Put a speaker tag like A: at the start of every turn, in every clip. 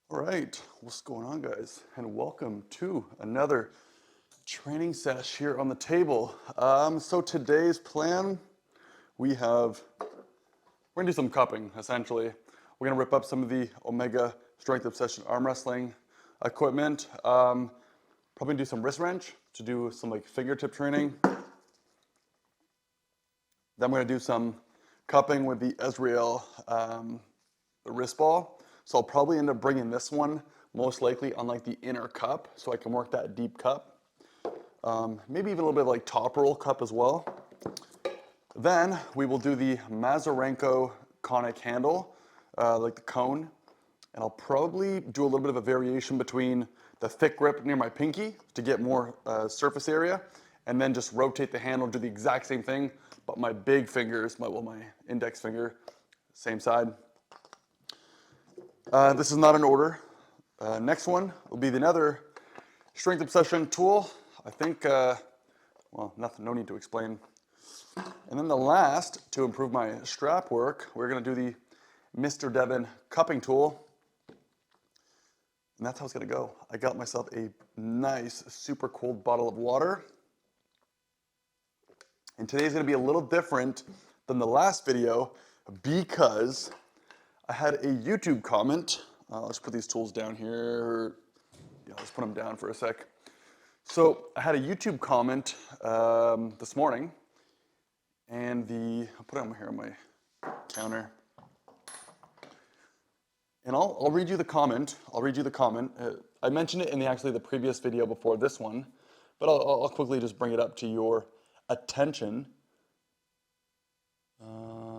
A: All right, what's going on, guys? And welcome to another training sesh here on the table. So today's plan, we're gonna do some cupping, essentially. We're gonna rip up some of the Omega Strength Obsession arm wrestling equipment. Probably do some wrist wrench to do some like fingertip training. Then we're gonna do some cupping with the Ezreal the wrist ball. So I'll probably end up bringing this one most likely on like the inner cup so I can work that deep cup. Maybe even a little bit of like top roll cup as well. Then we will do the Mazurenko conic handle, like the cone. And I'll probably do a little bit of a variation between the thick grip near my pinky to get more surface area, and then just rotate the handle, do the exact same thing, but my big fingers, my index finger, same side. This is not in order. Next one will be another strength obsession tool. I think, well, no need to explain. And then the last, to improve my strap work, we're gonna do the Mr. Devon cupping tool. And that's how it's gonna go. I got myself a nice, super cold bottle of water. And today's gonna be a little different than the last video because I had a YouTube comment. Let's put these tools down here. Yeah, let's put them down for a sec. So I had a YouTube comment this morning, and I'll put them here on my counter. And I'll read you the comment. I mentioned it in the previous video before this one, but I'll quickly just bring it up to your attention.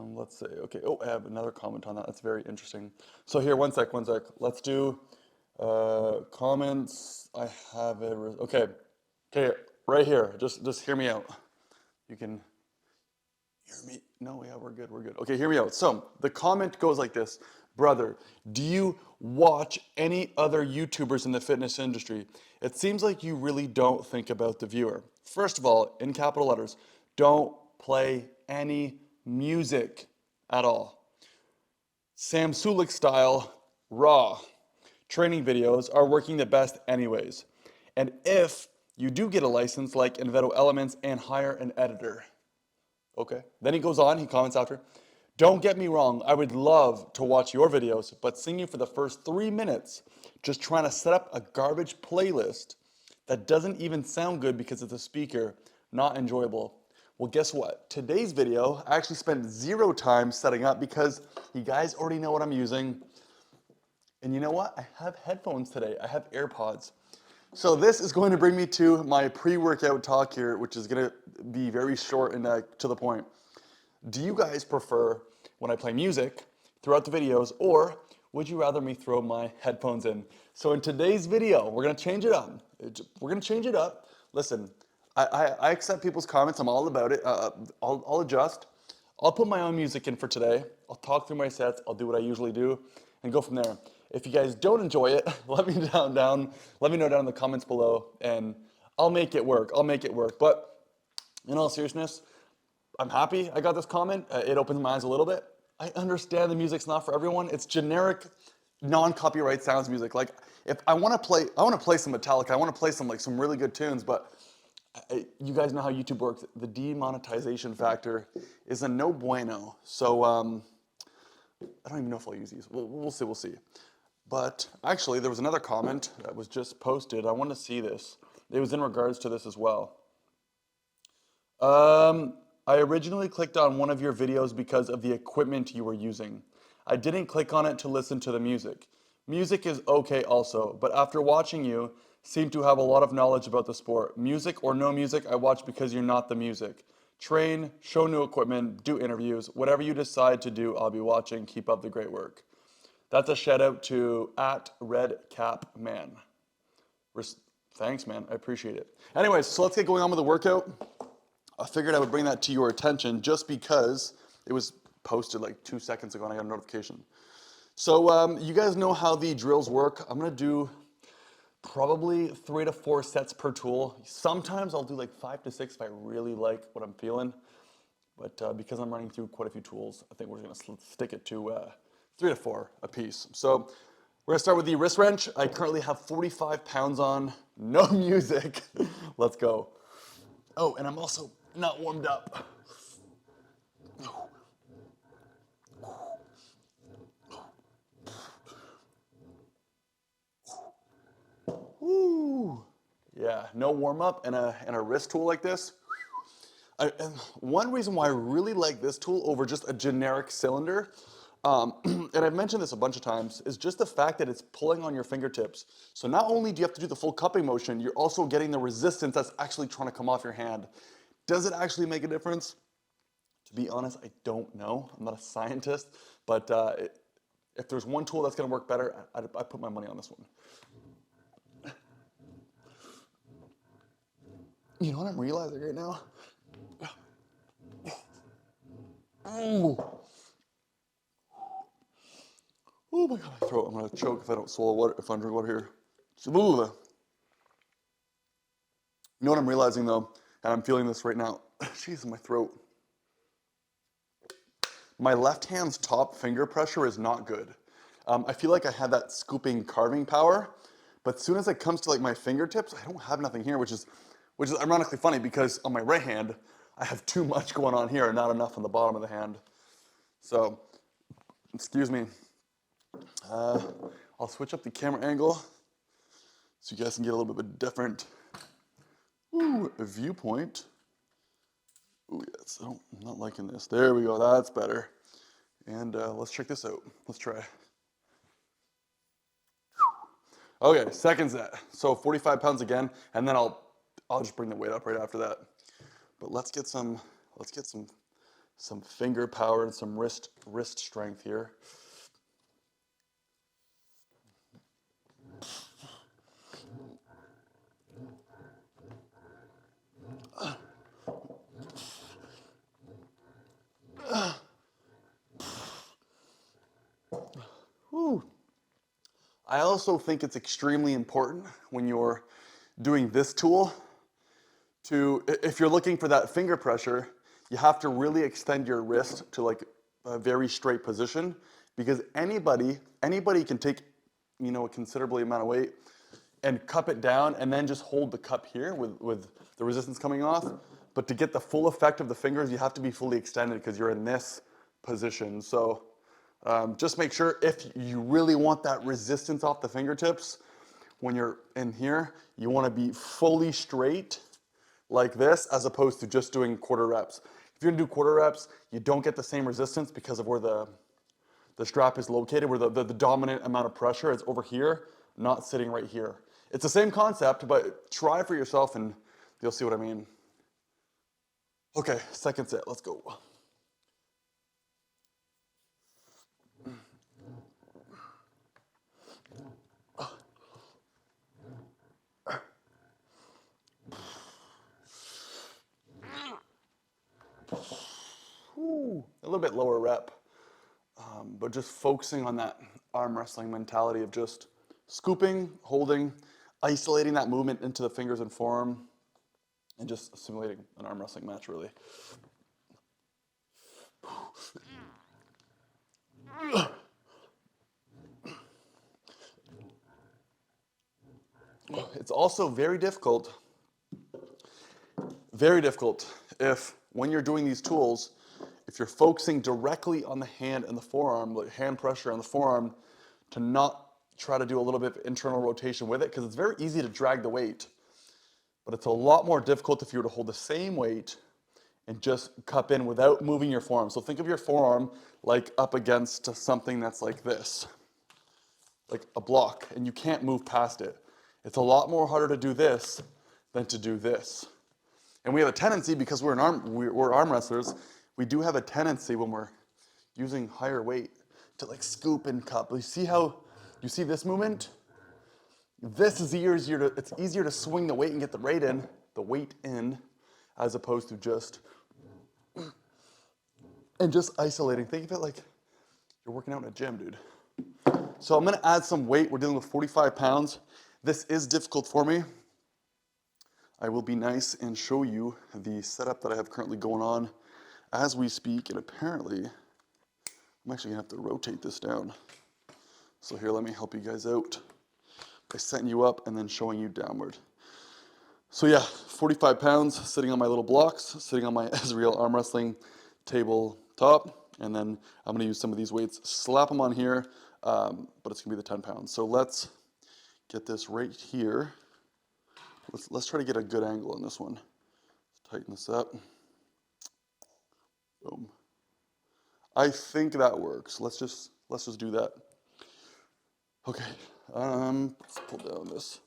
A: Let's see. Okay. Oh, I have another comment on that. That's very interesting. So here, one sec. Let's do comments. I have it. Okay. Right here. Just hear me out. You can hear me. No, yeah, we're good. Okay, hear me out. So the comment goes like this. Brother, do you watch any other YouTubers in the fitness industry? It seems like you really don't think about the viewer. First of all, in capital letters, don't play any music at all. Sam Sulek style, raw training videos are working the best anyways. And if you do get a license like Enveto Elements and hire an editor. Okay. Then he goes on, he comments after, don't get me wrong, I would love to watch your videos, but seeing you for the first 3 minutes just trying to set up a garbage playlist that doesn't even sound good because it's a speaker, not enjoyable. Well, guess what? Today's video, I actually spent 0 time setting up because you guys already know what I'm using. And you know what? I have headphones today. I have AirPods. So this is going to bring me to my pre-workout talk here, which is going to be very short and to the point. Do you guys prefer when I play music throughout the videos, or would you rather me throw my headphones in? So in today's video, we're going to change it up. Listen, I accept people's comments. I'm all about it. I'll adjust. I'll put my own music in for today. I'll talk through my sets. I'll do what I usually do and go from there. If you guys don't enjoy it, let me know down in the comments below, and I'll make it work. But in all seriousness, I'm happy I got this comment. It opens my eyes a little bit. I understand the music's not for everyone. It's generic, non-copyright sounds music. Like if I want to play some Metallica. I want to play some really good tunes, but you guys know how YouTube works. The demonetization factor is a no bueno. So I don't even know if I'll use these. We'll see. But actually, there was another comment that was just posted. I want to see this. It was in regards to this as well. I originally clicked on one of your videos because of the equipment you were using. I didn't click on it to listen to the music. Music is okay also, but after watching you, seem to have a lot of knowledge about the sport. Music or no music, I watch because you're not the music. Train, show new equipment, do interviews. Whatever you decide to do, I'll be watching. Keep up the great work. That's a shout out to @RedCapMan. Thanks, man. I appreciate it. Anyways, so let's get going on with the workout. I figured I would bring that to your attention just because it was posted like 2 seconds ago and I got a notification. So you guys know how the drills work. I'm going to do probably 3 to 4 sets per tool. Sometimes I'll do like 5 to 6 if I really like what I'm feeling. But because I'm running through quite a few tools, I think we're going to stick it to 3 to 4 a piece. So We're gonna start with the wrist wrench. I currently have 45 pounds on, no music. Let's go. Oh, and I'm also not warmed up. Woo. Yeah, no warm up and a wrist tool like this. And one reason why I really like this tool over just a generic cylinder, and I've mentioned this a bunch of times, is just the fact that it's pulling on your fingertips. So not only do you have to do the full cupping motion, you're also getting the resistance that's actually trying to come off your hand. Does it actually make a difference? To be honest, I don't know. I'm not a scientist, but if there's one tool that's gonna work better, I put my money on this one. You know what I'm realizing right now? Ooh. Oh my god, my throat. I'm gonna choke if I don't swallow water, if I drink water here. Ooh. You know what I'm realizing though, and I'm feeling this right now. Jeez, my throat. My left hand's top finger pressure is not good. I feel like I have that scooping carving power, but as soon as it comes to like my fingertips, I don't have nothing here, which is ironically funny because on my right hand, I have too much going on here and not enough on the bottom of the hand. So, excuse me. I'll switch up the camera angle so you guys can get a little bit of a different viewpoint. Ooh, yes, I'm not liking this. There we go, that's better. And let's check this out. Let's try. Okay, second set. So 45 pounds again, and then I'll just bring the weight up right after that. But let's get some finger power and some wrist strength here. Whew. I also think it's extremely important when you're doing this tool to, if you're looking for that finger pressure, you have to really extend your wrist to like a very straight position, because anybody can take, you know, a considerable amount of weight and cup it down and then just hold the cup here with the resistance coming off. But to get the full effect of the fingers, you have to be fully extended because you're in this position. So just make sure if you really want that resistance off the fingertips, when you're in here, you want to be fully straight like this, as opposed to just doing quarter reps. If you're gonna do quarter reps, you don't get the same resistance because of where the strap is located, where the dominant amount of pressure is over here, not sitting right here. It's the same concept, but try for yourself and you'll see what I mean. Okay, second set, let's go. A little bit lower rep, but just focusing on that arm wrestling mentality of just scooping, holding, isolating that movement into the fingers and forearm, and just simulating an arm wrestling match, really. It's also very difficult if, when you're doing these tools, if you're focusing directly on the hand and the forearm, like hand pressure on the forearm, to not try to do a little bit of internal rotation with it, because it's very easy to drag the weight, but it's a lot more difficult if you were to hold the same weight and just cup in without moving your forearm. So think of your forearm like up against something that's like this, like a block, and you can't move past it. It's a lot more harder to do this than to do this. And we have a tendency, because we're arm wrestlers, we do have a tendency when we're using higher weight to like scoop and cup. You see this movement? This is it's easier to swing the weight and get the weight in, as opposed to just isolating. Think of it like you're working out in a gym, dude. So I'm gonna add some weight. We're dealing with 45 pounds. This is difficult for me. I will be nice and show you the setup that I have currently going on as we speak, and apparently I'm actually gonna have to rotate this down So here, let me help you guys out by setting you up and then showing you downward. So yeah, 45 pounds sitting on my little blocks, sitting on my Israel arm wrestling table top, and then I'm gonna use some of these weights, slap them on here, but it's gonna be the 10 pounds. So let's get this right here. Let's try to get a good angle on this one. Tighten this up. Boom. I think that works. Let's just do that. Okay. Let's pull down this.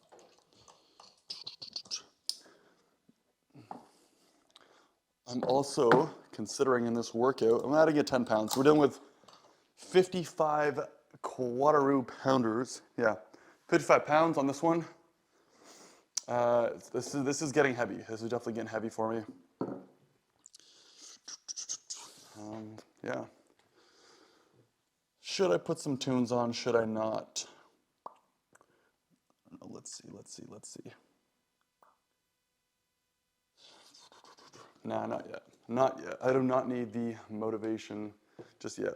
A: I'm also considering in this workout, I'm adding a 10 pounds. So we're dealing with 55 quarter pounders. Yeah, 55 pounds on this one. This is getting heavy. This is definitely getting heavy for me. Yeah. Should I put some tunes on? Should I not? I don't know. Let's see. Nah, not yet. Not yet. I do not need the motivation just yet.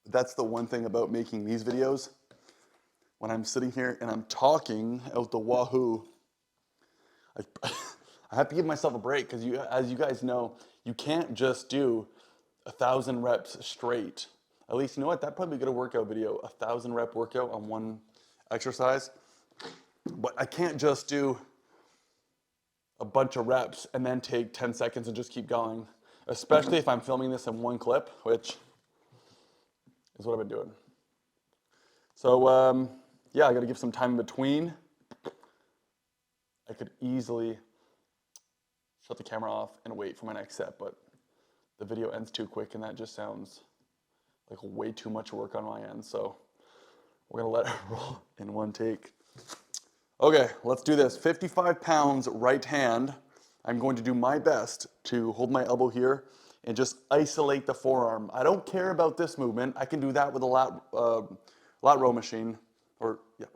A: That's the one thing about making these videos. When I'm sitting here and I'm talking out the wahoo, I have to give myself a break because as you guys know, you can't just do 1,000 reps straight. At least, you know what? That'd probably be a good workout video, 1,000 rep workout on one exercise. But I can't just do a bunch of reps and then take 10 seconds and just keep going, especially if I'm filming this in one clip, which is what I've been doing. So, yeah, I got to give some time in between. I could easily shut the camera off and wait for my next set, but the video ends too quick and that just sounds like way too much work on my end. So we're gonna let it roll in one take. Okay, let's do this. 55 pounds right hand. I'm going to do my best to hold my elbow here and just isolate the forearm. I don't care about this movement. I can do that with a lat row machine, or yeah,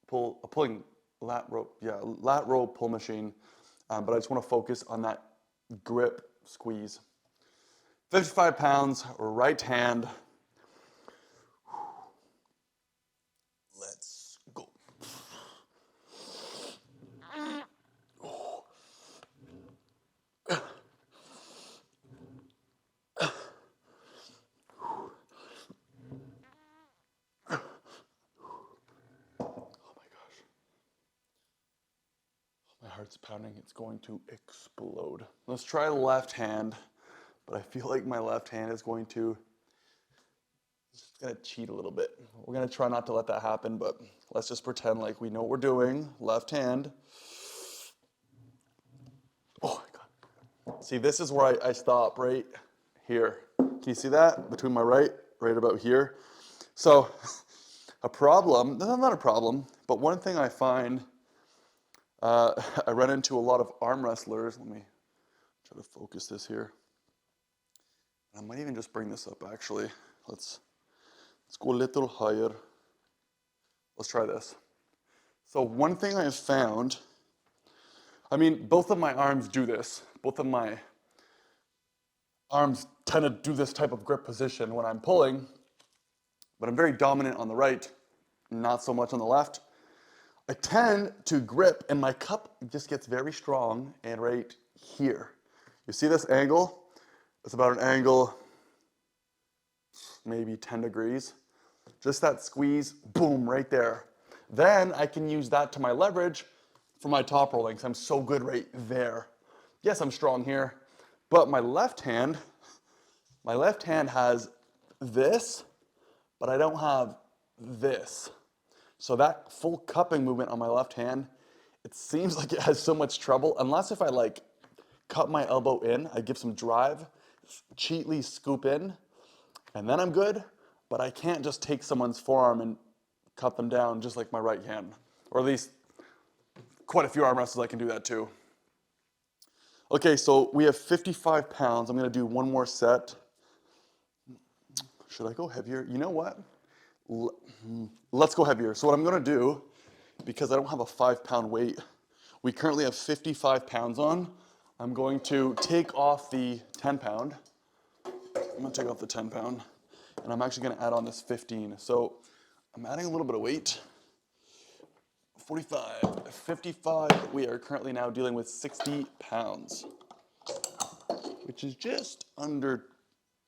A: pulling lat row pull machine. But I just want to focus on that grip squeeze. 55 pounds, right hand. Let's go. My heart's pounding. It's going to explode. Let's try left hand, but I feel like my left hand is going to, it's gonna cheat a little bit. We're gonna try not to let that happen, but let's just pretend like we know what we're doing. Left hand. Oh my God. See, this is where I stop right here. Can you see that? Between my right about here. So a problem, not a problem, but one thing I find, I run into a lot of arm wrestlers. Let me try to focus this here. I might even just bring this up actually. Let's go a little higher. Let's try this. So one thing I have found, I mean, both of my arms do this. Both of my arms tend to do this type of grip position when I'm pulling, but I'm very dominant on the right, not so much on the left. I tend to grip and my cup just gets very strong and right here. You see this angle? It's about an angle, maybe 10 degrees. Just that squeeze, boom, right there. Then I can use that to my leverage for my top rolling, because I'm so good right there. Yes, I'm strong here, but my left hand has this, but I don't have this. So that full cupping movement on my left hand, it seems like it has so much trouble, unless if I like cup my elbow in, I give some drive, cheatly scoop in, and then I'm good, but I can't just take someone's forearm and cut them down just like my right hand. Or at least quite a few arm wrestlers I can do that too. Okay, so we have 55 pounds. I'm gonna do one more set. Should I go heavier? You know what? Let's go heavier. So what I'm gonna do, because I don't have a 5-pound weight, we currently have 55 pounds on. I'm going to take off the 10 pound. I'm gonna take off the 10 pound and I'm actually gonna add on this 15. So I'm adding a little bit of weight. 45, 55. We are currently now dealing with 60 pounds, which is just under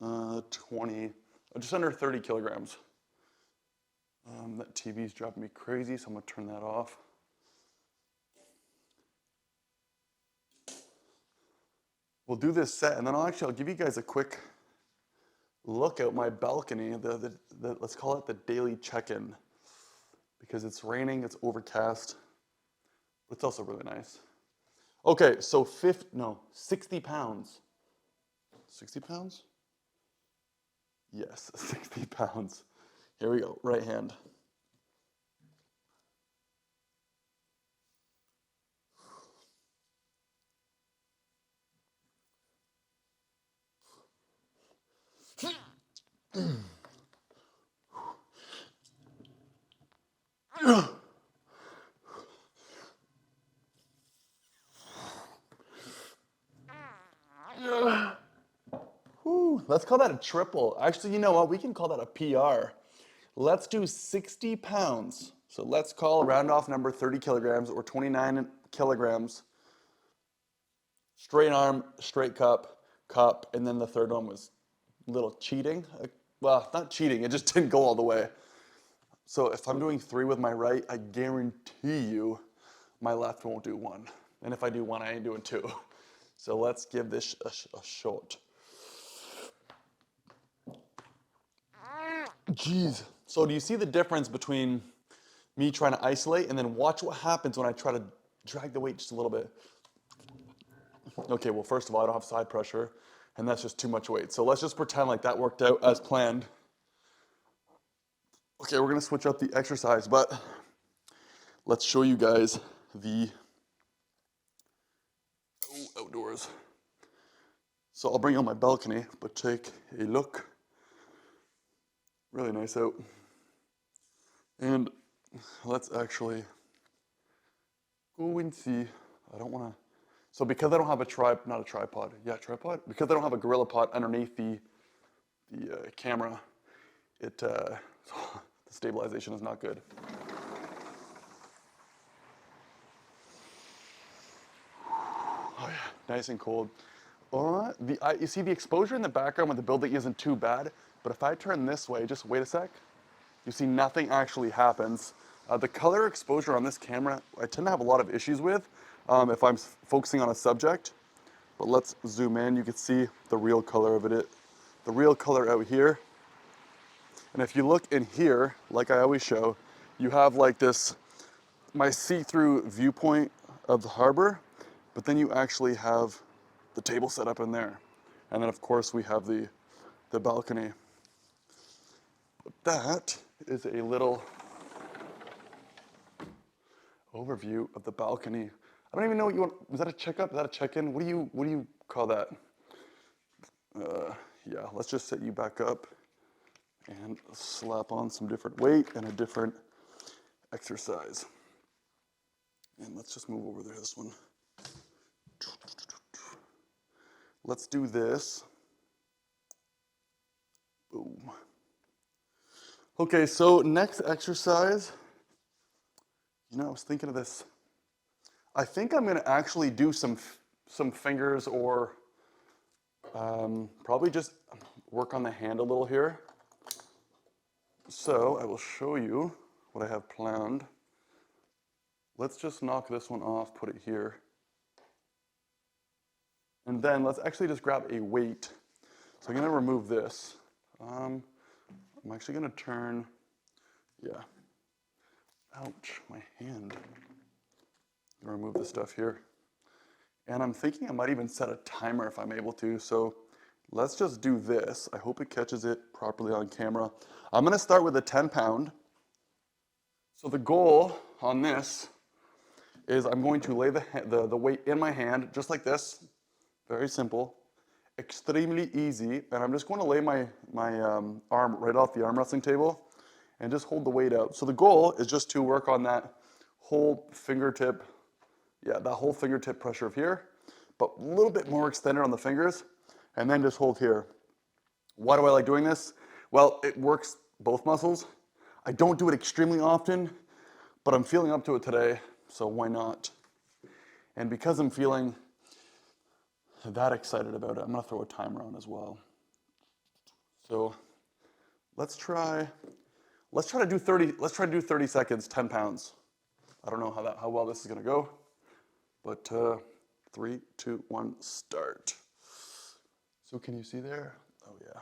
A: 20, just under 30 kilograms. That TV's driving me crazy, so I'm gonna turn that off. We'll do this set, and then I'll give you guys a quick look out my balcony. Let's call it the daily check-in, because it's raining, it's overcast, but it's also really nice. Okay, so 60 pounds. 60 pounds? Yes, 60 pounds. Here we go, right hand. Whew, let's call that a triple. Actually, you know what? We can call that a PR. Let's do 60 pounds. So let's call a round off number 30 kilograms or 29 kilograms. Straight arm, straight cup, and then the third one was a little cheating. Well, not cheating, it just didn't go all the way. So if I'm doing 3 with my right, I guarantee you my left won't do 1. And if I do 1, I ain't doing 2. So let's give this a shot. Jeez. So do you see the difference between me trying to isolate and then watch what happens when I try to drag the weight just a little bit? Okay, well, first of all, I don't have side pressure, and that's just too much weight. So let's just pretend like that worked out as planned. Okay, we're gonna switch up the exercise, but let's show you guys the outdoors. So I'll bring you on my balcony, but take a look. Really nice out. And let's actually go and see. I don't wanna, so because I don't have a tripod, because I don't have a Gorilla Pod underneath the camera, the stabilization is not good. Oh yeah, nice and cold. You see the exposure in the background with the building isn't too bad, but if I turn this way, just wait a sec, you see nothing actually happens. The color exposure on this camera, I tend to have a lot of issues with if I'm focusing on a subject, but let's zoom in. You can see the real color of it, the real color out here. And if you look in here, like I always show, you have like this, my see-through viewpoint of the harbor, but then you actually have the table set up in there. And then of course we have the balcony. But that is a little overview of the balcony. I don't even know what you want. Is that a checkup? Is that a check-in? What do you call that? Yeah, let's just set you back up and slap on some different weight and a different exercise. And let's just move over there, this one. Let's do this. Boom. Okay, so next exercise, I was thinking of this. I think I'm gonna actually do some fingers or probably just work on the hand a little here. So I will show you what I have planned. Let's just knock this one off, put it here. And then let's actually just grab a weight. So I'm gonna remove this. I'm actually gonna turn, yeah. Ouch, my hand. I'm gonna remove this stuff here. And I'm thinking I might even set a timer if I'm able to. So let's just do this. I hope it catches it properly on camera. I'm gonna start with a 10 pound. So the goal on this is I'm going to lay the weight in my hand, just like this. Very simple, extremely easy. And I'm just going to lay my arm right off the arm wrestling table and just hold the weight out. So the goal is just to work on that whole fingertip, that whole fingertip pressure of here, but a little bit more extended on the fingers, and then just hold here. Why do I like doing this? Well, it works both muscles. I don't do it extremely often, but I'm feeling up to it today, so why not? And because I'm feeling that excited about it, I'm gonna throw a timer on as well. So let's try to do 30 seconds, 10 pounds. I don't know how well this is gonna go, but 3, 2, 1, start. So can you see there? Oh yeah.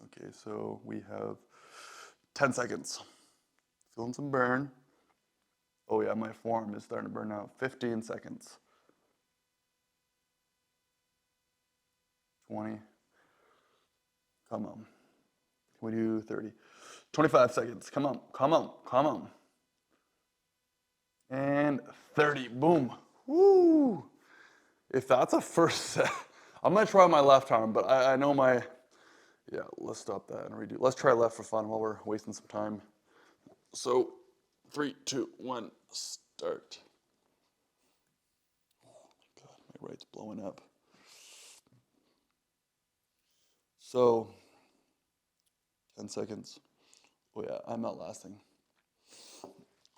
A: Okay, so we have 10 seconds. Feeling some burn. Oh yeah, my forearm is starting to burn out. 15 seconds. 20. Come on. Can we do 30? 25 seconds. Come on, come on, come on. And 30. Boom. Woo! If that's a first set, I'm gonna try my left arm, but I know my, yeah, let's stop that and redo. Let's try left for fun while we're wasting some time. So 3, 2, 1, start. Oh my God, my right's blowing up. So 10 seconds. Oh yeah, I'm not lasting.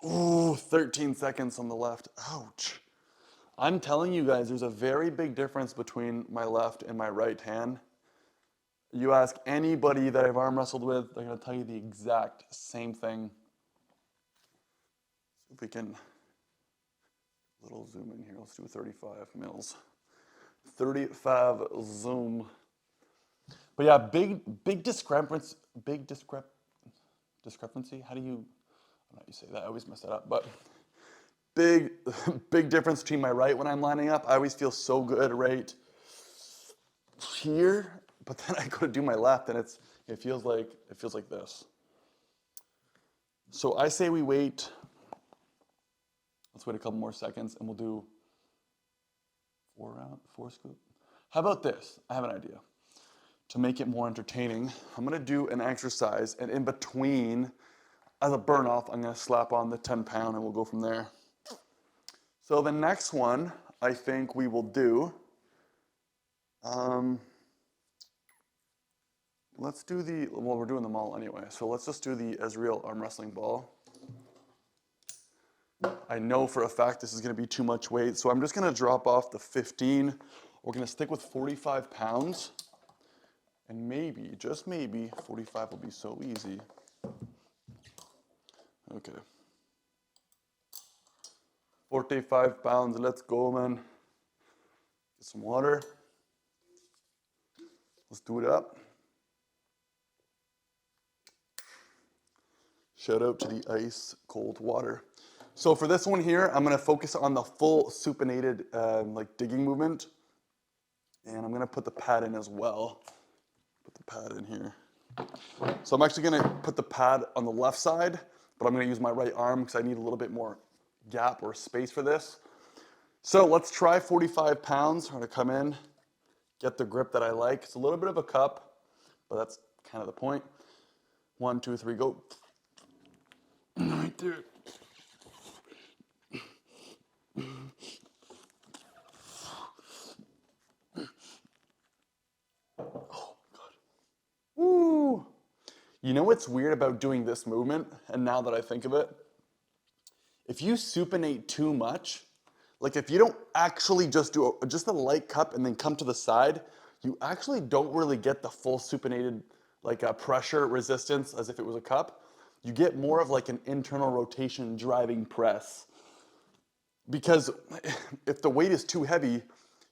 A: Ooh, 13 seconds on the left. Ouch. I'm telling you guys, there's a very big difference between my left and my right hand. You ask anybody that I've arm wrestled with, they're gonna tell you the exact same thing. See if we can, little zoom in here. Let's do 35 mils. 35 zoom. But yeah, big discrepancy. Discrepancy. How do you? I don't know how you say that. I always mess that up. But big difference between my right when I'm lining up. I always feel so good right here, but then I go to do my left, and it feels like this. So I say we wait. Let's wait a couple more seconds, and we'll do 4 scoop. How about this? I have an idea. To make it more entertaining, I'm gonna do an exercise, and in between, as a burn off, I'm gonna slap on the 10 pound and we'll go from there. So the next one, I think we will do, let's do well, we're doing them all anyway, so let's just do the Israel arm wrestling ball. I know for a fact this is gonna be too much weight, so I'm just gonna drop off the 15. We're gonna stick with 45 pounds. And maybe, just maybe, 45 will be so easy. Okay. 45 pounds, let's go, man. Get some water. Let's do it up. Shout out to the ice cold water. So for this one here, I'm gonna focus on the full supinated like digging movement. And I'm gonna put the pad in as well. Put the pad in here. So I'm actually gonna put the pad on the left side, but I'm gonna use my right arm because I need a little bit more gap or space for this. So let's try 45 pounds. I'm gonna come in, get the grip that I like. It's a little bit of a cup, but that's kind of the point. 1, 2, 3, go. Right there. Oh, God. Woo. You know what's weird about doing this movement, and now that I think of it? If you supinate too much, like if you don't actually just do just a light cup and then come to the side, you actually don't really get the full supinated like pressure resistance as if it was a cup. You get more of like an internal rotation driving press. Because if the weight is too heavy,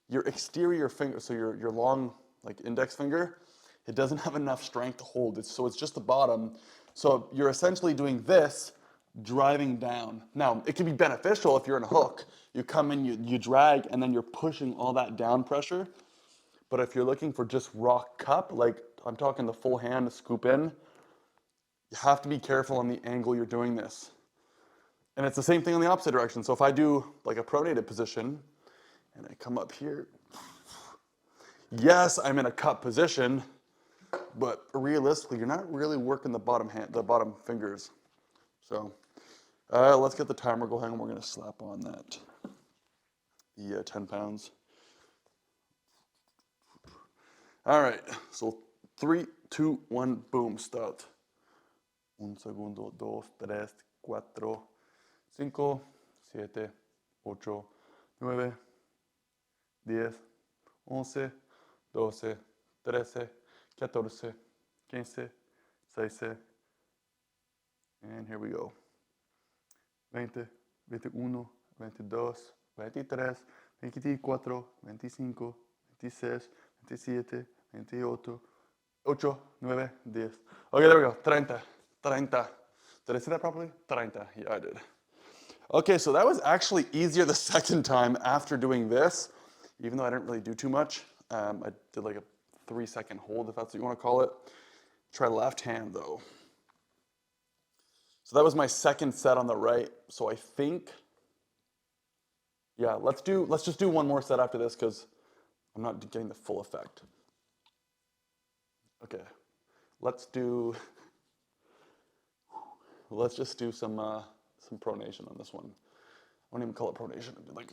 A: your exterior finger, so your long like index finger, it doesn't have enough strength to hold it. So it's just the bottom. So you're essentially doing this, driving down. Now, it can be beneficial if you're in a hook. You come in, you drag, and then you're pushing all that down pressure. But if you're looking for just raw cup, like I'm talking the full hand to scoop in, you have to be careful on the angle you're doing this. And it's the same thing in the opposite direction. So if I do like a pronated position, and I come up here, yes, I'm in a cup position, but realistically, you're not really working the bottom fingers. So let's get the timer going. We're gonna slap on that, the 10 pounds. All right, so 3, 2, 1, boom, start. 1 segundo, 2, 3, 4, 5, 7, 8, 9, 10, 11, 12, 13, 14, 15, 16, and here we go. 20, 21, 22, 23, 24, 25, 26, 27, 28, 8, 9, 10. Okay, there we go. 30, 30. Did I say that properly? 30. Yeah, I did. Okay, so that was actually easier the second time after doing this, even though I didn't really do too much. I did like a 3-second hold, if that's what you want to call it. Try left hand though. So that was my second set on the right. So I think, yeah, let's just do one more set after this because I'm not getting the full effect. Okay, let's just do some pronation on this one. I won't even call it pronation. Like,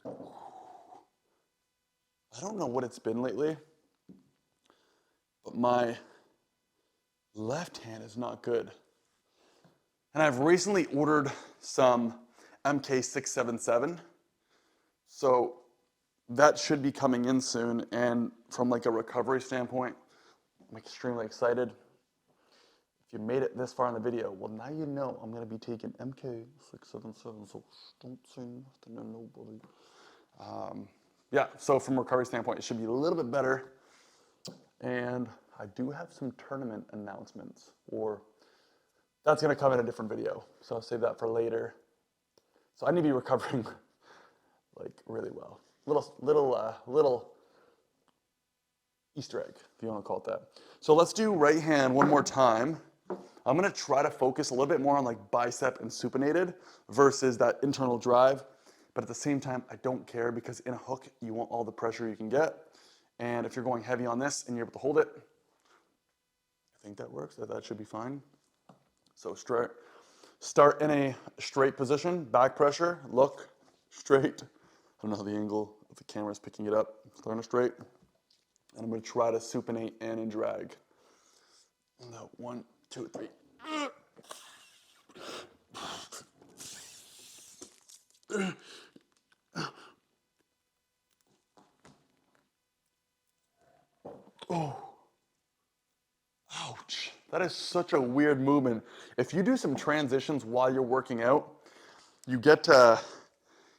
A: I don't know what it's been lately, but my left hand is not good. And I've recently ordered some MK677. So that should be coming in soon. And from like a recovery standpoint, I'm extremely excited. If you made it this far in the video, well, now you know I'm going to be taking MK677. So don't say nothing to nobody. Yeah, so from a recovery standpoint, it should be a little bit better. And I do have some tournament announcements, or that's going to come in a different video. So I'll save that for later. So I need to be recovering like really well. Little Easter egg, if you want to call it that. So let's do right hand one more time. I'm going to try to focus a little bit more on like bicep and supinated versus that internal drive. But at the same time, I don't care because in a hook, you want all the pressure you can get. And if you're going heavy on this and you're able to hold it, I think that works. That should be fine. So start in a straight position, back pressure, look straight. I don't know how the angle of the camera is picking it up. Start in a straight. And I'm going to try to supinate and in drag. And 1, 2, 3. Oh, ouch. That is such a weird movement. If you do some transitions while you're working out, you get,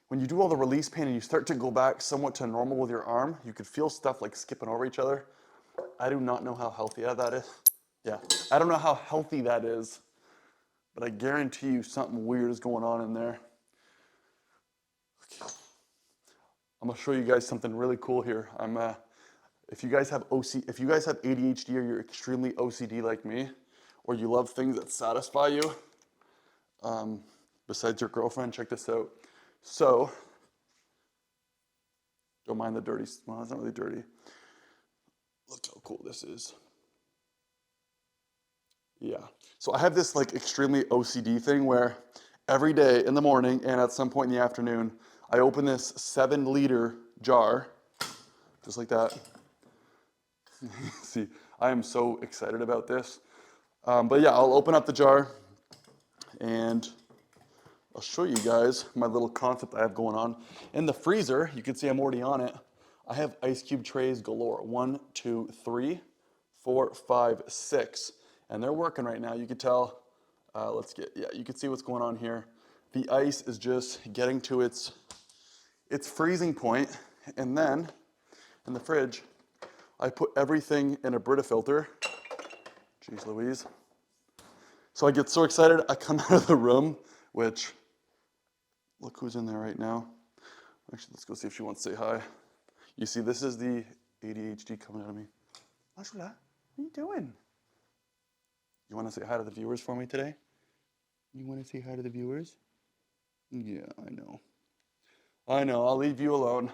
A: when you do all the release pain and you start to go back somewhat to normal with your arm, you could feel stuff like skipping over each other. I do not know how healthy that is. Yeah, I don't know how healthy that is, but I guarantee you something weird is going on in there. Okay. I'm gonna show you guys something really cool here. If you guys have ADHD or you're extremely OCD like me, or you love things that satisfy you, besides your girlfriend, check this out. So, don't mind the dirty, well, it's not really dirty. Look how cool this is. Yeah, so I have this like extremely OCD thing where every day in the morning and at some point in the afternoon, I open this 7-liter jar, just like that. See, I am so excited about this. But yeah, I'll open up the jar and I'll show you guys my little concept I have going on. In the freezer, you can see I'm already on it. I have ice cube trays galore. 1, 2, 3, 4, 5, 6. And they're working right now. You can tell, you can see what's going on here. The ice is just getting to its freezing point. And then in the fridge, I put everything in a Brita filter. Jeez Louise. So I get so excited, I come out of the room, which, look who's in there right now. Actually, let's go see if she wants to say hi. You see, this is the ADHD coming out of me. Ashula, what are you doing? You want to say hi to the viewers for me today? You want to say hi to the viewers? Yeah, I know. I'll leave you alone.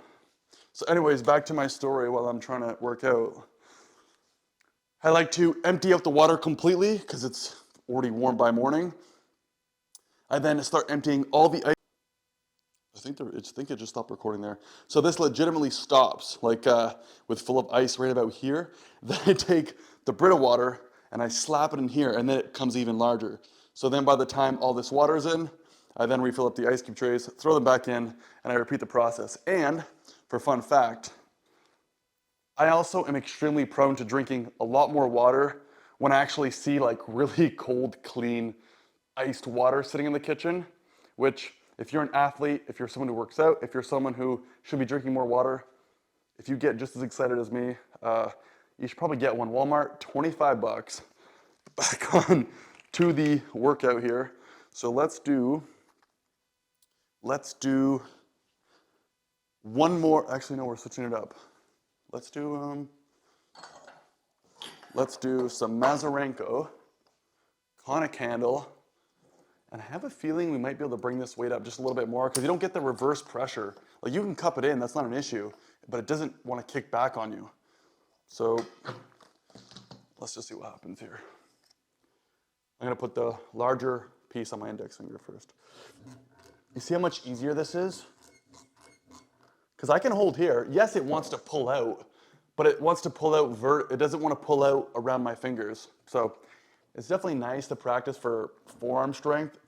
A: So anyways, back to my story while I'm trying to work out. I like to empty out the water completely because it's already warm by morning. I then start emptying all the ice. think it just stopped recording there. So this legitimately stops, like with full of ice right about here. Then I take the Brita water and I slap it in here, and then it comes even larger. So then by the time all this water is in, I then refill up the ice cube trays, throw them back in, and I repeat the process. And for fun fact, I also am extremely prone to drinking a lot more water when I actually see like really cold, clean, iced water sitting in the kitchen, which if you're an athlete, if you're someone who works out, if you're someone who should be drinking more water, if you get just as excited as me, you should probably get one. Walmart, 25 bucks. Back on to the workout here. So let's do one more. Actually, no, we're switching it up. Let's do some Mazarenko, con a candle, and I have a feeling we might be able to bring this weight up just a little bit more because you don't get the reverse pressure. Like you can cup it in, that's not an issue, but it doesn't want to kick back on you. So let's just see what happens here. I'm gonna put the larger piece on my index finger first. You see how much easier this is? Because I can hold here. Yes, it wants to pull out, but it wants to pull out it doesn't want to pull out around my fingers. So it's definitely nice to practice for forearm strength.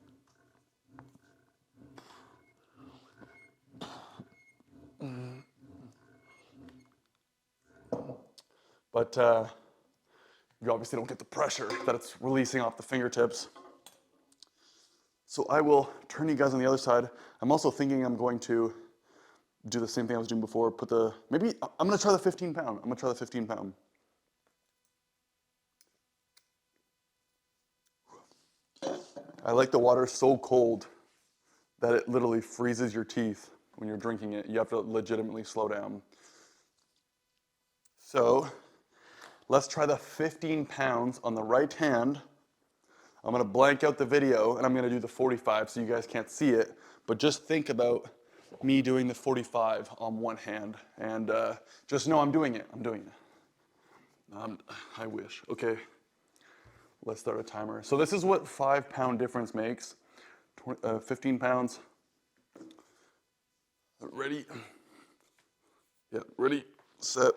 A: But you obviously don't get the pressure that it's releasing off the fingertips. So I will turn you guys on the other side. I'm also thinking I'm going to do the same thing I was doing before. I'm gonna try the 15 pound. I'm gonna try the 15 pound. I like the water so cold that it literally freezes your teeth when you're drinking it. You have to legitimately slow down. So let's try the 15 pounds on the right hand. I'm gonna blank out the video and I'm gonna do the 45 so you guys can't see it, but just think about me doing the 45 on one hand and just know I'm doing it. I wish. Okay, let's start a timer. So this is what 5 pound difference makes. 15 pounds. Ready? Yeah, ready, set,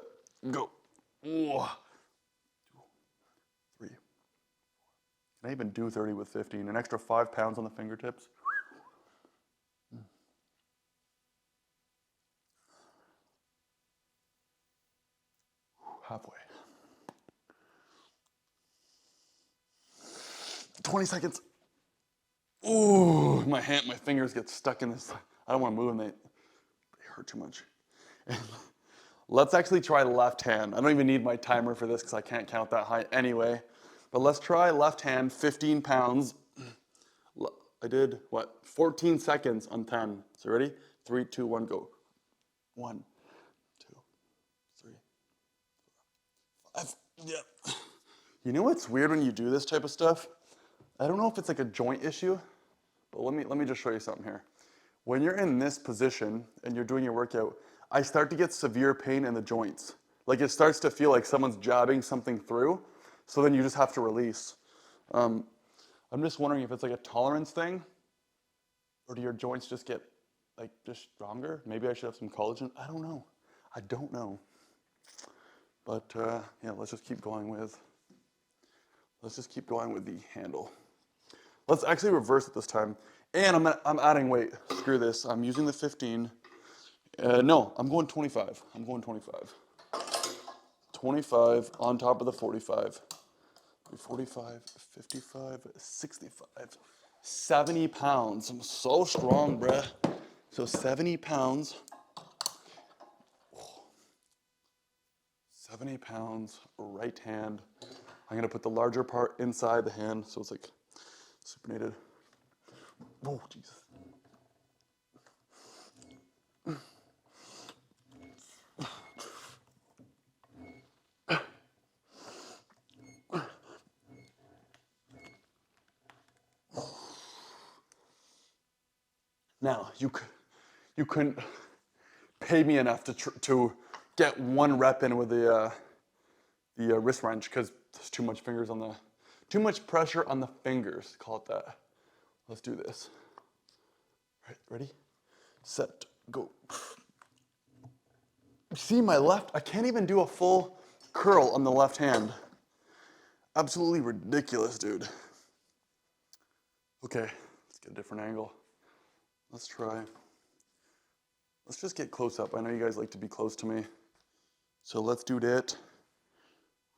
A: go. 1, 2, 3. Can I even do 30 with 15? An extra 5 pounds on the fingertips. Halfway. 20 seconds. Ooh, my fingers get stuck in this. I don't want to move them. They hurt too much. Let's actually try left hand. I don't even need my timer for this because I can't count that high anyway. But let's try left hand, 15 pounds. I did, 14 seconds on 10. So ready? 3, 2, 1, go. 1, 2, 3, 4, 5. Yeah. You know what's weird when you do this type of stuff? I don't know if it's like a joint issue, but let me just show you something here. When you're in this position and you're doing your workout, I start to get severe pain in the joints. Like it starts to feel like someone's jabbing something through, so then you just have to release. I'm just wondering if it's like a tolerance thing, or do your joints just get like just stronger? Maybe I should have some collagen. I don't know. But yeah, let's just keep going with the handle. Let's actually reverse it this time. And I'm adding weight. Screw this. I'm using the 15. No, I'm going 25. 25 on top of the 45. 45, 55, 65, 70 pounds. I'm so strong, bruh. So 70 pounds. 70 pounds, right hand. I'm gonna put the larger part inside the hand so it's like supinated. Oh, Jesus. Now, you couldn't pay me enough to get one rep in with the wrist wrench because there's too much pressure on the fingers, call it that. Let's do this. All right, ready? set, go. See my left, I can't even do a full curl on the left hand. Absolutely ridiculous, dude. Okay, let's get a different angle. Let's try. Let's just get close up. I know you guys like to be close to me. So let's do that.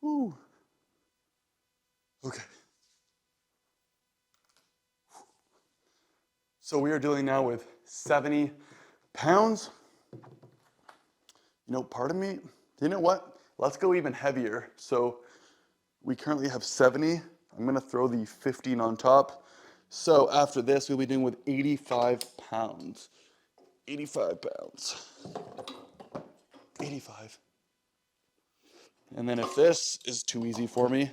A: Woo. Okay. So we are dealing now with 70 pounds. You know, pardon me. You know what? Let's go even heavier. So we currently have 70. I'm gonna throw the 15 on top. So after this, we'll be doing with 85 pounds. 85 pounds. 85. And then if this is too easy for me,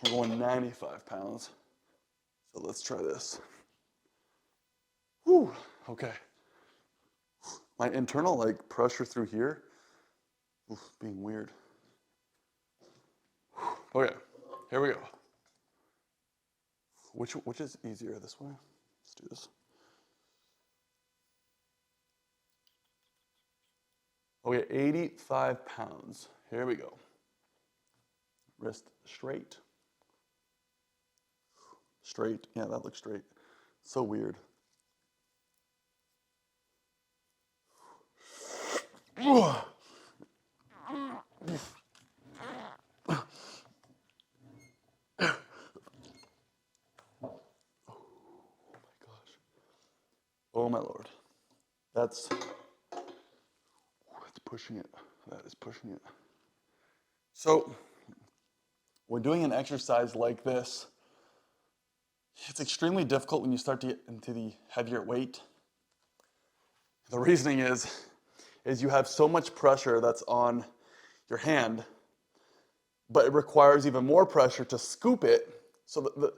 A: we're going 95 pounds. So let's try this. Whew, okay. My internal like pressure through here, being weird. Okay, here we go. Which is easier, this way? Let's do this. Okay, 85 pounds. Here we go. Wrist straight. Straight, yeah, that looks straight. So weird. Oh my gosh. Oh my Lord. That's pushing it. That is pushing it. So, when doing an exercise like this, it's extremely difficult when you start to get into the heavier weight. The reasoning is you have so much pressure that's on your hand, but it requires even more pressure to scoop it. So the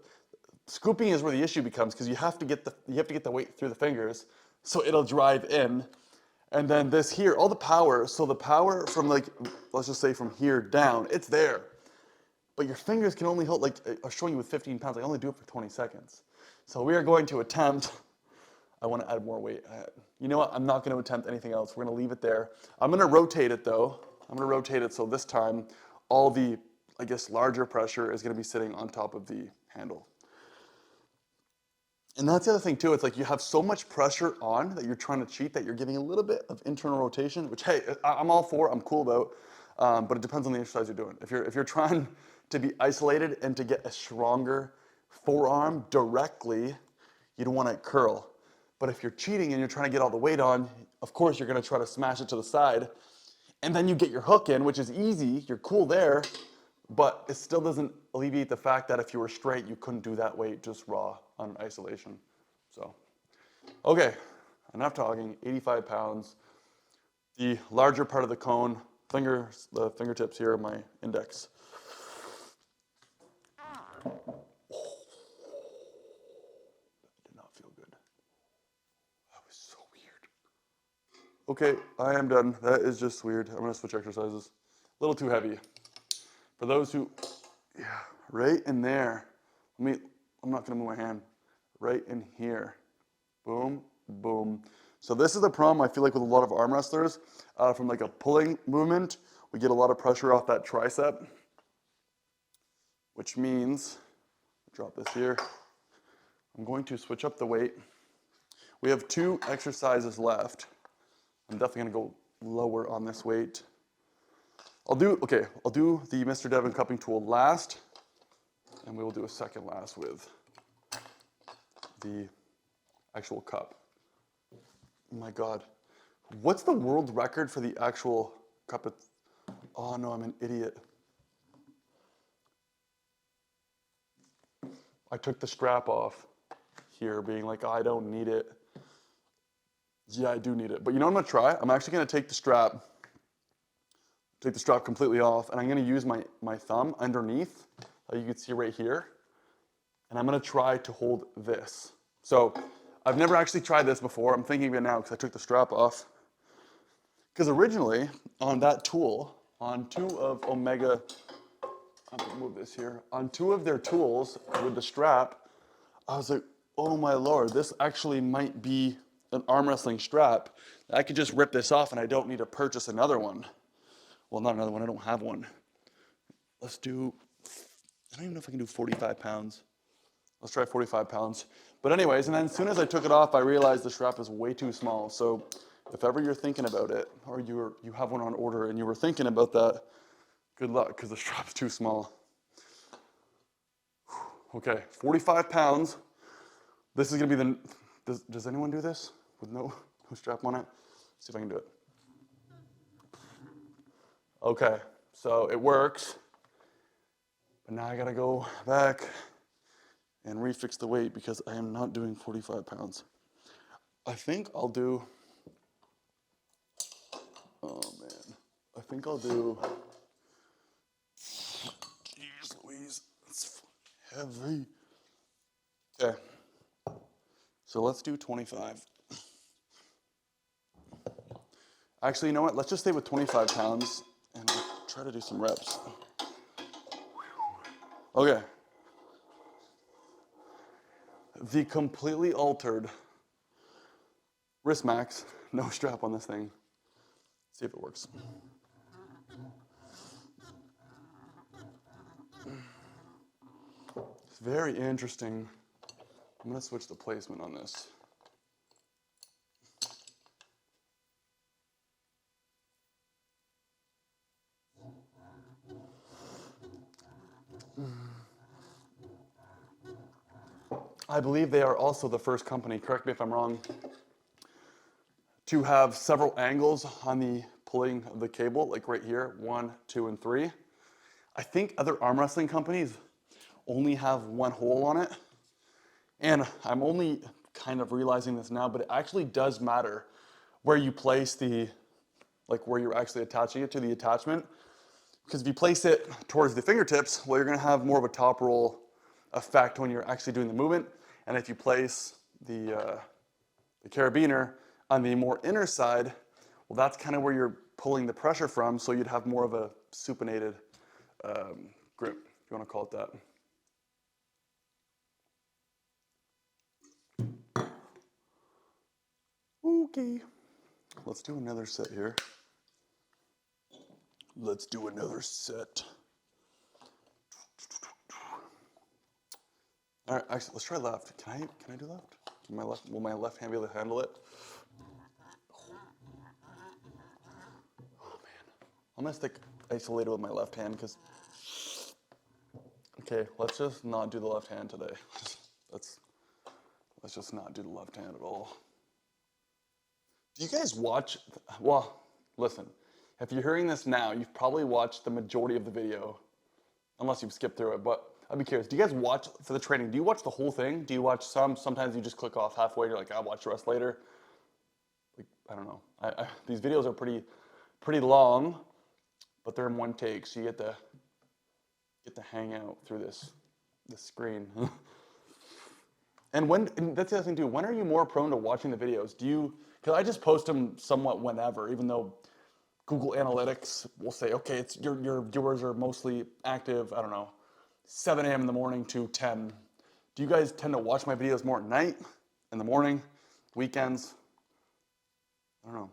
A: scooping is where the issue becomes, because you have to get the weight through the fingers, so it'll drive in. And then this here, all the power, so the power from like, let's just say from here down, it's there. But your fingers can only hold, like I was showing you with 15 pounds, I only do it for 20 seconds. So we are going to attempt, I want to add more weight. You know what, I'm not going to attempt anything else. We're going to leave it there. I'm going to rotate it though. I'm going to rotate it so this time all the, I guess, larger pressure is going to be sitting on top of the handle. And that's the other thing too, it's like you have so much pressure on that you're trying to cheat that you're giving a little bit of internal rotation, which hey, I'm all for, I'm cool about, but it depends on the exercise you're doing. If you're trying to be isolated and to get a stronger forearm directly, you don't want to curl. But if you're cheating and you're trying to get all the weight on, of course you're going to try to smash it to the side, and then you get your hook in, which is easy, you're cool there, but it still doesn't alleviate the fact that if you were straight, you couldn't do that weight just raw on isolation. So, okay, enough talking, 85 pounds. The larger part of the cone, the fingertips here, my index. That did not feel good. That was so weird. Okay, I am done. That is just weird. I'm gonna switch exercises. A little too heavy. For those who, yeah, right in there. I'm not gonna move my hand. Right in here. Boom, boom. So this is the problem I feel like with a lot of arm wrestlers. From like a pulling movement, we get a lot of pressure off that tricep, which means, drop this here. I'm going to switch up the weight. We have 2 exercises left. I'm definitely gonna go lower on this weight. I'll do the Mr. Devon cupping tool last, and we will do a second last with the actual cup. Oh my God. What's the world record for the actual cup? Oh no, I'm an idiot. I took the strap off here, being like, oh, I don't need it. Yeah, I do need it. But you know what I'm gonna try? I'm actually gonna take the strap completely off, and I'm gonna use my thumb underneath, you can see right here, and I'm gonna try to hold this. So I've never actually tried this before. I'm thinking of it now because I took the strap off. Because originally on that tool, on 2 of Omega, I'm gonna move this here, on 2 of their tools with the strap, I was like, oh my Lord, this actually might be an arm wrestling strap. I could just rip this off and I don't need to purchase another one. Well, not another one, I don't have one. Let's do, I don't even know if I can do 45 pounds. Let's try 45 pounds. But anyways, and then as soon as I took it off, I realized the strap is way too small. So if ever you're thinking about it, or you have one on order and you were thinking about that, good luck, because the strap's too small. Okay, 45 pounds. This is gonna be does anyone do this with no strap on it? Let's see if I can do it. Okay, so it works. But now I gotta go back and refix the weight because I am not doing 45 pounds. I think I'll do, oh man, I think I'll do, jeez Louise, it's heavy. Okay, so let's do 25. Actually, you know what, let's just stay with 25 pounds and try to do some reps. Okay. The completely altered wrist max, no strap on this thing. See if it works. It's very interesting. I'm gonna switch the placement on this. I believe they are also the first company, correct me if I'm wrong, to have several angles on the pulling of the cable, like right here, 1, 2, and 3. I think other arm wrestling companies only have one hole on it. And I'm only kind of realizing this now, but it actually does matter where you place like where you're actually attaching it to the attachment. Because if you place it towards the fingertips, well, you're gonna have more of a top roll effect when you're actually doing the movement. And if you place the carabiner on the more inner side, well, that's kind of where you're pulling the pressure from, so you'd have more of a supinated grip, if you want to call it that. Okay, let's do another set here. Let's do another set. All right, actually, let's try left. Can I do left? Will my left hand be able to handle it? Oh man, I'm gonna stick isolated with my left hand because. Okay, let's just not do the left hand today. Let's just not do the left hand at all. Do you guys watch? Well, listen. If you're hearing this now, you've probably watched the majority of the video, unless you've skipped through it. But I'd be curious. Do you guys watch for the training? Do you watch the whole thing? Do you watch some? Sometimes you just click off halfway. You're like, I'll watch the rest later. Like, I don't know. These videos are pretty long, but they're in one take, so you get to hang out through this screen. And that's the other thing too. When are you more prone to watching the videos? Because I just post them somewhat whenever, even though Google Analytics will say, okay, it's your viewers are mostly active, I don't know, 7 a.m. in the morning to 10. Do you guys tend to watch my videos more at night, in the morning, weekends? I don't know.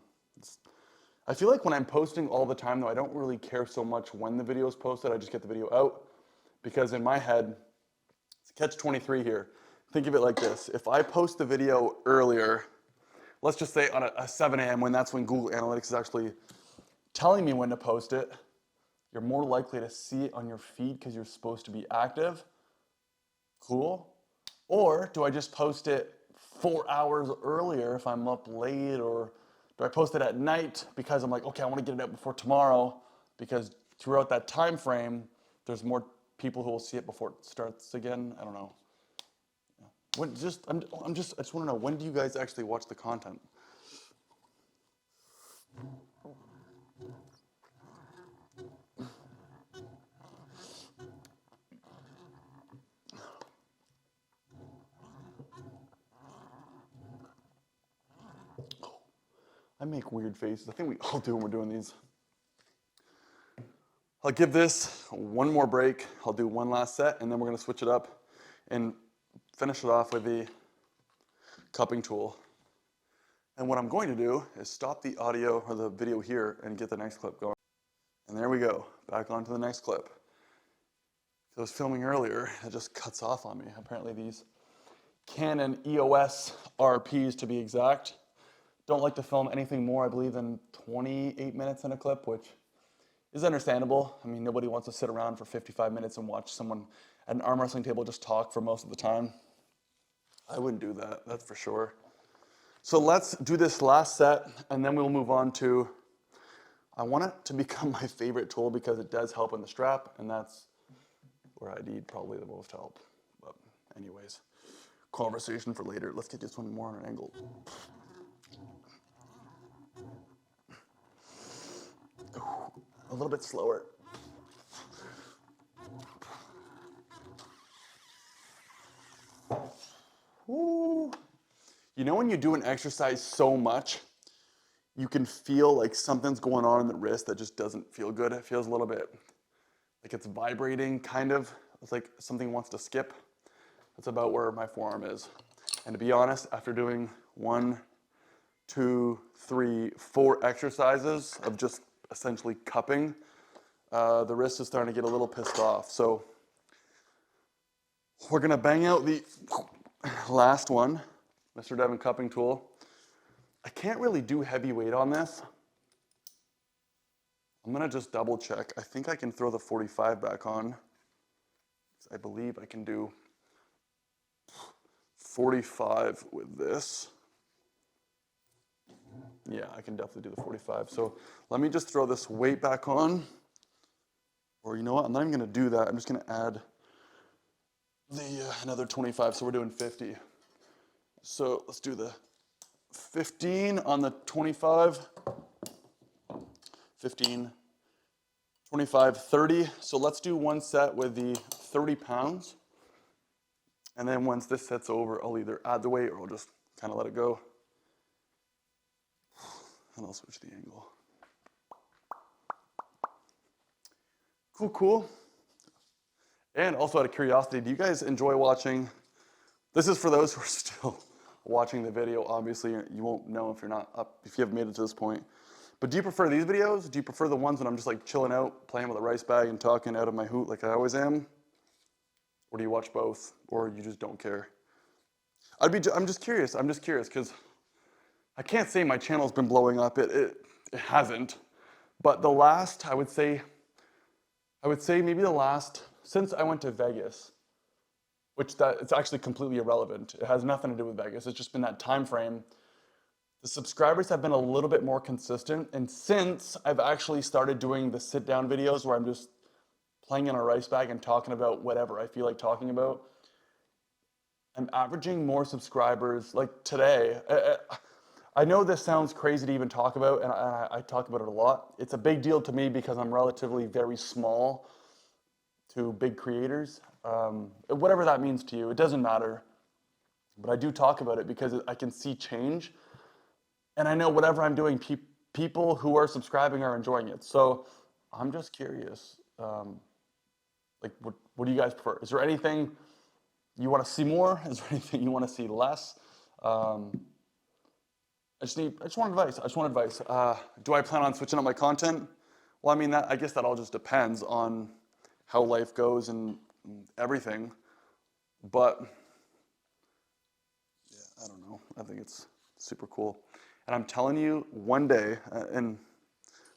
A: I feel like when I'm posting all the time, though, I don't really care so much when the video is posted. I just get the video out. Because in my head, it's catch-23 here. Think of it like this. If I post the video earlier, let's just say on a 7 a.m. that's when Google Analytics is actually telling me when to post it, you're more likely to see it on your feed because you're supposed to be active. Cool. Or do I just post it 4 hours earlier if I'm up late, or do I post it at night because I'm like, okay, I want to get it out before tomorrow, because throughout that time frame, there's more people who will see it before it starts again. I don't know. I just want to know, when do you guys actually watch the content? I make weird faces. I think we all do when we're doing these. I'll give this one more break. I'll do one last set, and then we're going to switch it up and finish it off with the cupping tool. And what I'm going to do is stop the audio or the video here and get the next clip going. And there we go, back onto the next clip. I was filming earlier, it just cuts off on me. Apparently these Canon EOS RPs, to be exact, don't like to film anything more, I believe, than 28 minutes in a clip, which is understandable. I mean, nobody wants to sit around for 55 minutes and watch someone at an arm wrestling table just talk for most of the time. I wouldn't do that, that's for sure. So let's do this last set, and then we'll move on to, I want it to become my favorite tool because it does help in the strap, and that's where I need probably the most help. But anyways, conversation for later. Let's get this one more on an angle. A little bit slower. Woo. You know when you do an exercise so much, you can feel like something's going on in the wrist that just doesn't feel good. It feels a little bit like it's vibrating, kind of. It's like something wants to skip. That's about where my forearm is. And to be honest, after doing 1, 2, 3, 4 exercises of just essentially cupping, the wrist is starting to get a little pissed off. So we're gonna bang out the last one, Mr. Devon cupping tool. I can't really do heavy weight on this. I'm gonna just double check. I think I can throw the 45 back on. I believe I can do 45 with this. Yeah, I can definitely do the 45. So let me just throw this weight back on. Or you know what, I'm not even gonna do that. I'm just gonna add the another 25, so we're doing 50. So let's do the 15 on the 25. 15, 25, 30. So let's do one set with the 30 pounds. And then once this set's over, I'll either add the weight or I'll just kind of let it go. And I'll switch the angle. Cool, cool. And also out of curiosity, do you guys enjoy watching? This is for those who are still watching the video. Obviously, you won't know if you're not up, if you haven't made it to this point. But do you prefer these videos? Do you prefer the ones when I'm just like chilling out, playing with a rice bag and talking out of my hoot like I always am? Or do you watch both? Or you just don't care? I'm just curious because I can't say my channel's been blowing up. It hasn't. But the last, I would say maybe the last, since I went to Vegas, which it's actually completely irrelevant. It has nothing to do with Vegas. It's just been that time frame. The subscribers have been a little bit more consistent. And since I've actually started doing the sit down videos where I'm just playing in a rice bag and talking about whatever I feel like talking about, I'm averaging more subscribers. Like today, I know this sounds crazy to even talk about, and I talk about it a lot. It's a big deal to me because I'm relatively very small to big creators. Whatever that means to you, it doesn't matter. But I do talk about it because I can see change. And I know whatever I'm doing, people who are subscribing are enjoying it. So I'm just curious, like what do you guys prefer? Is there anything you want to see more? Is there anything you want to see less? I just want advice. Do I plan on switching up my content? Well, I mean, I guess that all just depends on how life goes and everything. But yeah, I don't know. I think it's super cool. And I'm telling you, one day, and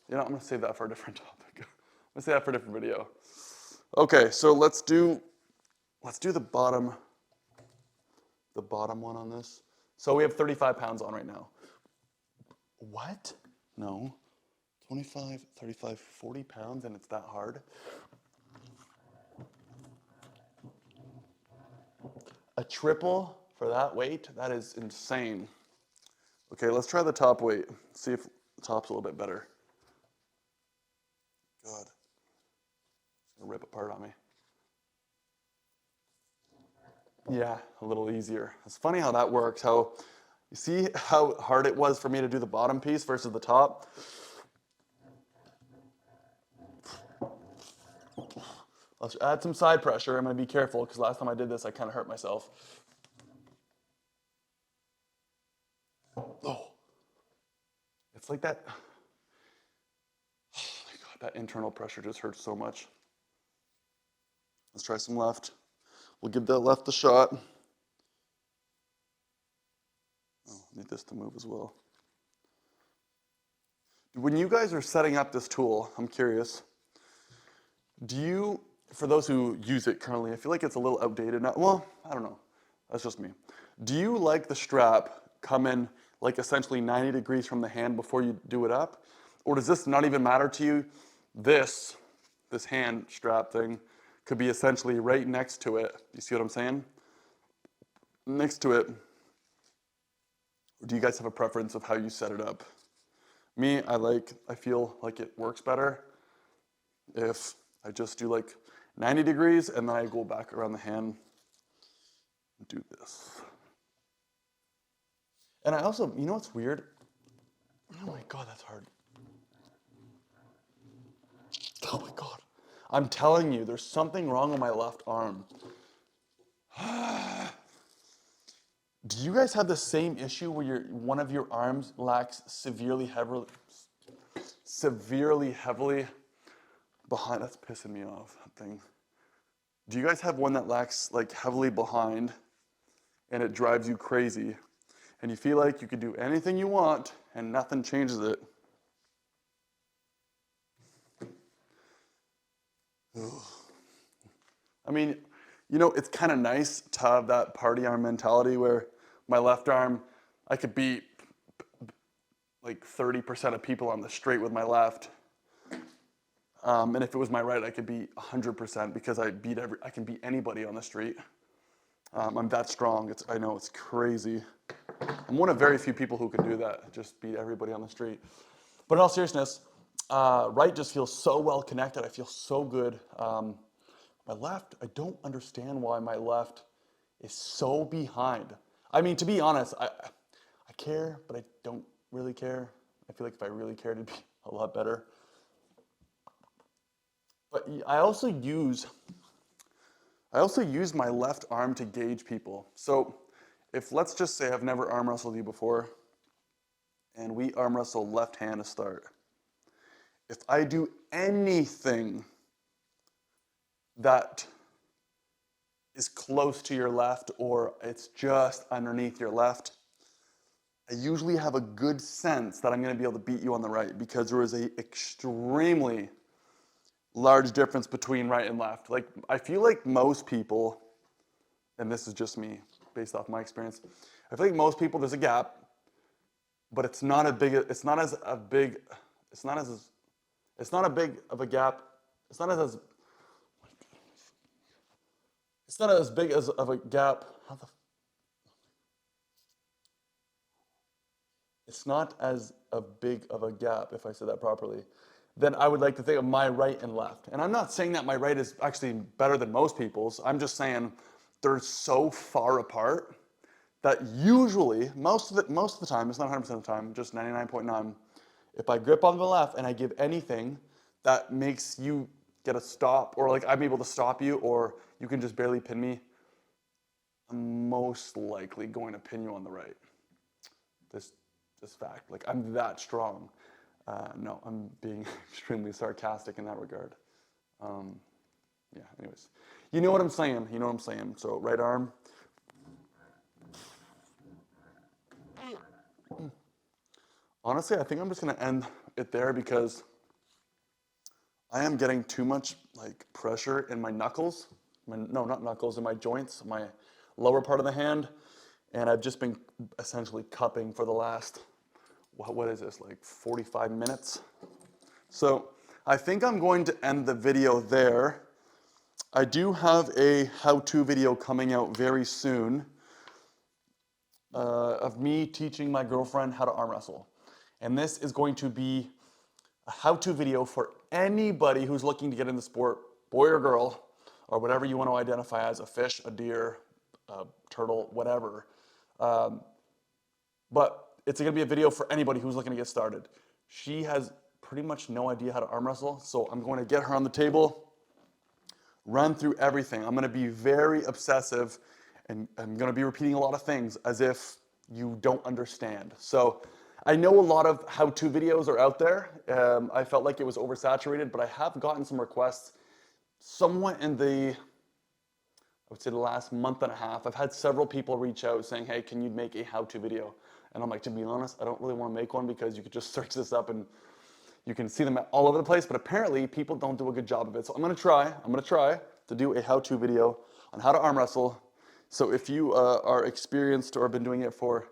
A: you know, I'm gonna save that for a different topic. I'm gonna save that for a different video. Okay, so let's do the bottom one on this. So we have 35 pounds on right now. What? No. 25, 35, 40 pounds and it's that hard? A triple for that weight? That is insane. Okay, let's try the top weight. See if the top's a little bit better. God. It's gonna rip apart on me. Yeah, a little easier. It's funny how that works. How you see how hard it was for me to do the bottom piece versus the top? Let's add some side pressure. I'm gonna be careful because last time I did this, I kind of hurt myself. It's like that, oh my God, that internal pressure just hurts so much. Let's try some left. We'll give that left a shot. Oh, need this to move as well. When you guys are setting up this tool, I'm curious, do you, for those who use it currently, I feel like it's a little outdated now. Well, I don't know. That's just me. Do you like the strap come in like essentially 90 degrees from the hand before you do it up? Or does this not even matter to you? This hand strap thing could be essentially right next to it. You see what I'm saying? Next to it. Or do you guys have a preference of how you set it up? Me, I feel like it works better if I just do like 90 degrees and then I go back around the hand and do this. And I also, you know what's weird? Oh my God, that's hard. Oh my God. I'm telling you, there's something wrong with my left arm. Do you guys have the same issue where one of your arms lacks severely heavily behind? That's pissing me off, that thing. Do you guys have one that lacks like heavily behind and it drives you crazy and you feel like you could do anything you want and nothing changes it? Ugh. I mean, you know, it's kind of nice to have that party arm mentality where my left arm, I could beat like 30% of people on the straight with my left. And if it was my right, I could beat 100% because I can beat anybody on the street. I'm that strong. I know it's crazy. I'm one of very few people who can do that, just beat everybody on the street. But in all seriousness, right just feels so well connected. I feel so good. My left, I don't understand why my left is so behind. I mean, to be honest, I care, but I don't really care. I feel like if I really cared, it'd be a lot better. But I also use my left arm to gauge people. So if, let's just say I've never arm wrestled you before, and we arm wrestle left hand to start. If I do anything that is close to your left or it's just underneath your left, I usually have a good sense that I'm going to be able to beat you on the right because there is an extremely large difference between right and left. Like, I feel like most people, and this is just me based off my experience, I feel like most people, there's a gap, but it's not as big of a gap. It's not as big of a gap, if I said that properly, then I would like to think of my right and left. And I'm not saying that my right is actually better than most people's. I'm just saying they're so far apart that usually, most of the time, it's not 100% of the time, just 99.9, if I grip on the left and I give anything that makes you get a stop, or like I'm able to stop you, or you can just barely pin me, I'm most likely going to pin you on the right. This fact, like I'm that strong. No, I'm being extremely sarcastic in that regard. Yeah, anyways. You know what I'm saying, So right arm. Honestly, I think I'm just gonna end it there because I am getting too much like pressure in my knuckles. No, not knuckles, in my joints, my lower part of the hand. And I've just been essentially cupping for the last, what is this, like 45 minutes? So I think I'm going to end the video there. I do have a how-to video coming out very soon of me teaching my girlfriend how to arm wrestle. And this is going to be a how-to video for anybody who's looking to get in the sport, boy or girl, or whatever you want to identify as, a fish, a deer, a turtle, whatever. But it's going to be a video for anybody who's looking to get started. She has pretty much no idea how to arm wrestle, so I'm going to get her on the table, run through everything. I'm going to be very obsessive, and I'm going to be repeating a lot of things as if you don't understand. So I know a lot of how-to videos are out there. I felt like it was oversaturated, but I have gotten some requests somewhat in the, I would say the last month and a half. I've had several people reach out saying, hey, can you make a how-to video? And I'm like, to be honest, I don't really want to make one because you could just search this up and you can see them all over the place, but apparently people don't do a good job of it. So I'm gonna try to do a how-to video on how to arm wrestle. So if you are experienced or have been doing it for,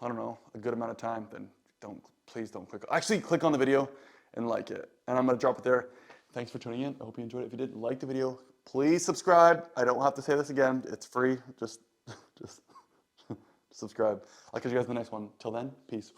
A: I don't know, a good amount of time, then please don't click. Actually, click on the video and like it. And I'm gonna drop it there. Thanks for tuning in. I hope you enjoyed it. If you did, like the video. Please subscribe. I don't have to say this again. It's free. Just subscribe. I'll catch you guys in the next one. Till then, peace.